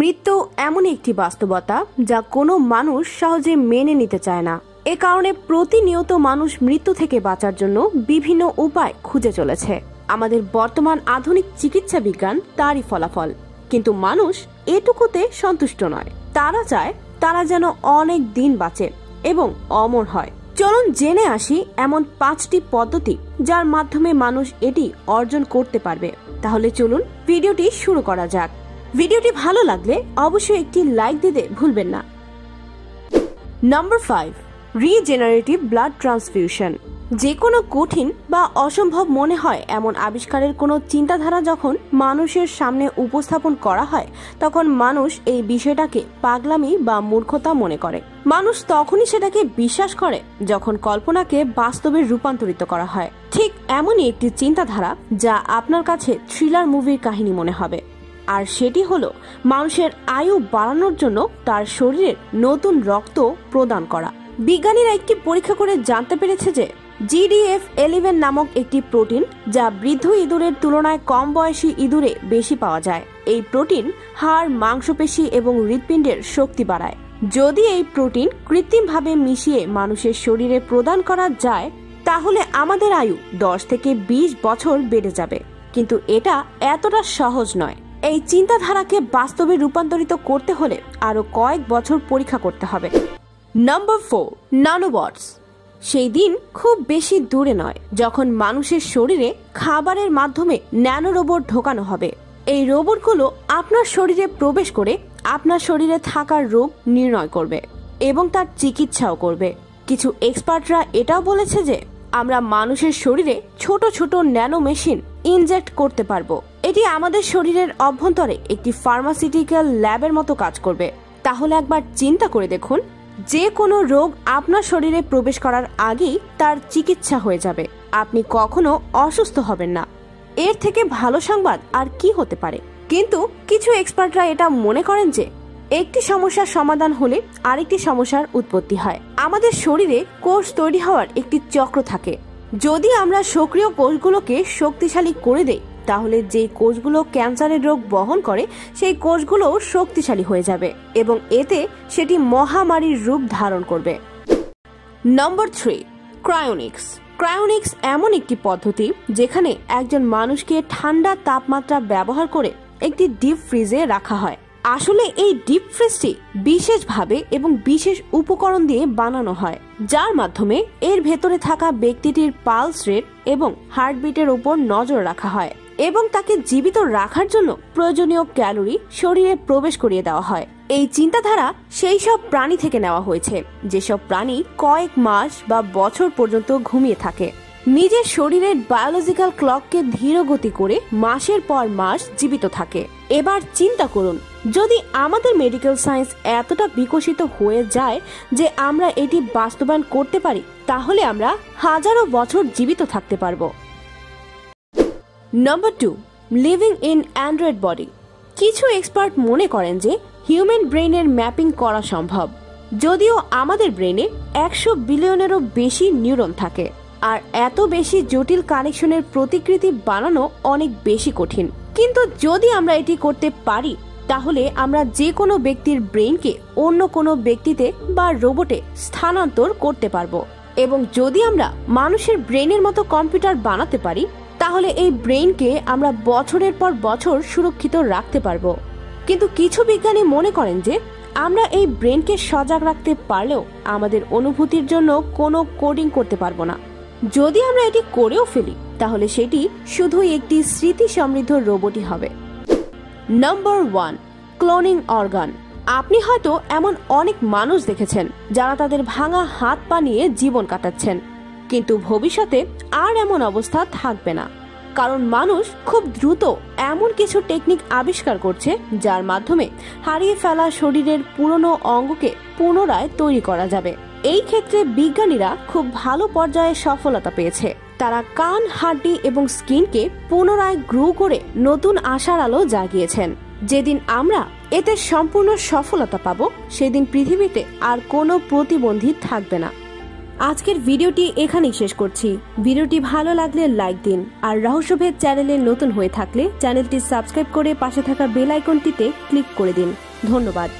মৃত্যু এমন একটি বাস্তবতা যা কোনো মানুষ সহজে মেনে নিতে চায় না। এ কারণে প্রতিনিয়ত মানুষ মৃত্যু থেকে বাঁচার জন্য বিভিন্ন উপায় খুঁজে চলেছে। আমাদের বর্তমান আধুনিক চিকিৎসা বিজ্ঞান তারই ফলাফল। কিন্তু মানুষ এটুকুতে সন্তুষ্ট নয়। তারা চায় তারা যেন অনেক দিন বাঁচে এবং অমর হয়। চলুন জেনে আসি এমন 5টি পদ্ধতি যার মাধ্যমে মানুষ এটি অর্জন করতে পারবে। তাহলে চলুন ভিডিওটি শুরু করা যাক। ভিডিওটি ভালো লাগলে অবশ্যই একটি লাইক দিতে ভুলবেন না। Number 5, regenerative blood transfusion. যে কোনো কঠিন বা অসম্ভব মনে হয় এমন আবিষ্কারের কোনো চিন্তাধারা যখন মানুষের সামনে উপস্থাপন করা হয়, তখন মানুষ এই বিষয়টাকে পাগলামি বা মূর্খতা মনে করে। মানুষ তখনই সেটাকে বিশ্বাস করে যখন কল্পনাকে বাস্তবে রূপান্তরিত করা হয়। ঠিক এমনই একটি চিন্তাধারা যা আপনার কাছে থ্রিলার মুভির কাহিনী মনে হবে। আর সেটি হলো মানুষের আয়ু বাড়ানোর জন্য তার শরীরে নতুন রক্ত প্রদান করা। বিজ্ঞানীরা একটি পরীক্ষা করে জানতে পেরেছে যে GDF11 নামক একটি প্রোটিন যা বৃদ্ধ ইঁদুরের তুলনায় কম বয়সী ইঁদুরে বেশি পাওয়া যায়। এই প্রোটিন হাড়, মাংসপেশি এবং হৃৎপিণ্ডের শক্তি বাড়ায়। যদি এই প্রোটিন কৃত্রিমভাবে মিশিয়ে মানুষের শরীরে প্রদান করা যায়, তাহলে আমাদের আয়ু 10 থেকে 20 বছর বেড়ে যাবে। কিন্তু এটা এতটা সহজ নয়। এই চিন্তাধারাকে বাস্তবে রূপান্তরিত করতে হলে আরো কয়েক বছর পরীক্ষা করতে হবে। নাম্বার 4, ন্যানোবটস। সেই দিন খুব বেশি দূরে নয় যখন মানুষের শরীরে খাবারের মাধ্যমে ন্যানো রোবট ঢোকানো হবে। এই রোবটগুলো আপনার শরীরে প্রবেশ করে আপনার শরীরে থাকার রোগ নির্ণয় করবে এবং তার চিকিৎসাও করবে। কিছু এক্সপার্টরা এটাও বলেছে যে আমরা মানুষের শরীরে ছোট ছোট ন্যানো মেশিন ইনজেক্ট করতে পারবো। এটি আমাদের শরীরের অভ্যন্তরে একটি ফার্মাসিউটিক্যাল ল্যাবের মতো কাজ করবে। তাহলে একবার চিন্তা করে দেখুন, যে কোনো রোগ আপনার শরীরে প্রবেশ করার আগেই তার চিকিৎসা হয়ে যাবে। আপনি কখনো অসুস্থ হবেন না। এর থেকে ভালো সংবাদ আর কি হতে পারে? কিন্তু কিছু এক্সপার্টরা এটা মনে করেন যে একটি সমস্যার সমাধান হলে আরেকটি সমস্যার উৎপত্তি হয়। আমাদের শরীরে কোষ তৈরি হওয়ার একটি চক্র থাকে। যদি আমরা সক্রিয় কোষগুলোকে শক্তিশালী করে দেই, তাহলে যে কোষগুলো ক্যান্সারের রোগ বহন করে সেই কোষগুলো শক্তিশালী হয়ে যাবে এবং এতে সেটি মহামারীর রূপ ধারণ করবে। Number 3, cryonics. ক্রায়োনিক্স এমন একটি পদ্ধতি যেখানে একজন মানুষকে ঠান্ডা তাপমাত্রা ব্যবহার করে একটি ডিপ ফ্রিজে রাখা হয়। আসলে এই ডিপ ফ্রিজটি বিশেষভাবে এবং বিশেষ উপকরণ দিয়ে বানানো হয়, যার মাধ্যমে এর ভেতরে থাকা ব্যক্তিটির পালস রেট এবং হার্টবিটের উপর নজর রাখা হয় এবং তাকে জীবিত রাখার জন্য প্রয়োজনীয় ক্যালোরি শরীরে প্রবেশ করিয়ে দেওয়া হয়। এই চিন্তাধারা সেই সব প্রাণী থেকে নেওয়া হয়েছে যেসব প্রাণী কয়েক মাস বা বছর পর্যন্ত ঘুমিয়ে থাকে। নিজের শরীরের বায়োলজিক্যাল ক্লককে ধীর গতি করে মাসের পর মাস জীবিত থাকে। এবার চিন্তা করুন, যদি আমাদের মেডিকেল সায়েন্স এতটা বিকশিত হয়ে যায় যে আমরা এটি বাস্তবায়ন করতে পারি, তাহলে আমরা হাজারো বছর জীবিত থাকতে পারবো। Number 2, living in Android body. কিছু এক্সপার্ট মনে করেন যে হিউম্যান ব্রেইনের ম্যাপিং করা সম্ভব। যদিও আমাদের ব্রেইনে 100 বিলিয়নেরও বেশি নিউরন থাকে, আর এত বেশি জটিল কানেকশনের প্রতিকৃতি বানানো অনেক বেশি কঠিন। কিন্তু যদি আমরা এটি করতে পারি, তাহলে আমরা যে কোনো ব্যক্তির ব্রেইনকে অন্য কোনো ব্যক্তিতে বা রোবটে স্থানান্তর করতে পারবো। এবং যদি আমরা মানুষের ব্রেইনের মতো কম্পিউটার বানাতে পারি, তাহলে এই ব্রেইনকে আমরা বছরের পর বছর সুরক্ষিত রাখতে পারবো। কিন্তু কিছু বিজ্ঞানী মনে করেন যে আমরা এই ব্রেইনকে সজাগ রাখতে পারলেও আমাদের অনুভূতির জন্য কোনো কোডিং করতে পারবো না। যদি আমরা এটি করেও ফেলি, তাহলে সেটি শুধুই একটি স্মৃতি সমৃদ্ধ রোবটই হবে। Number 1, cloning organ. আপনি হয়তো এমন অনেক মানুষ দেখেছেন যারা তাদের ভাঙা হাত পা নিয়ে জীবন কাটাচ্ছেন, কিন্তু ভবিষ্যতে আর এমন অবস্থা থাকবে না। কারণ মানুষ খুব দ্রুত এমন কিছু টেকনিক আবিষ্কার করছে যার মাধ্যমে হারিয়ে ফেলা শরীরের পুরনো অঙ্গকে পুনরায় তৈরি করা যাবে। এই ক্ষেত্রে বিজ্ঞানীরা খুব ভালো পর্যায়ে সফলতা পেয়েছে। তারা কান, হাড্ডি এবং স্কিনকে পুনরায় গ্রো করে নতুন আশার আলো জাগিয়েছেন। যেদিন আমরা এতে সম্পূর্ণ সফলতা পাবো, সেদিন পৃথিবীতে আর কোনো প্রতিবন্ধী থাকবে না। আজকের ভিডিওটি এখানেই শেষ করছি। ভিডিওটি ভালো লাগলে লাইক দিন, আর রহস্যভেদ চ্যানেলে নতুন হয়ে থাকলে চ্যানেলটি সাবস্ক্রাইব করে পাশে থাকা বেল আইকনটিতে ক্লিক করে দিন। ধন্যবাদ।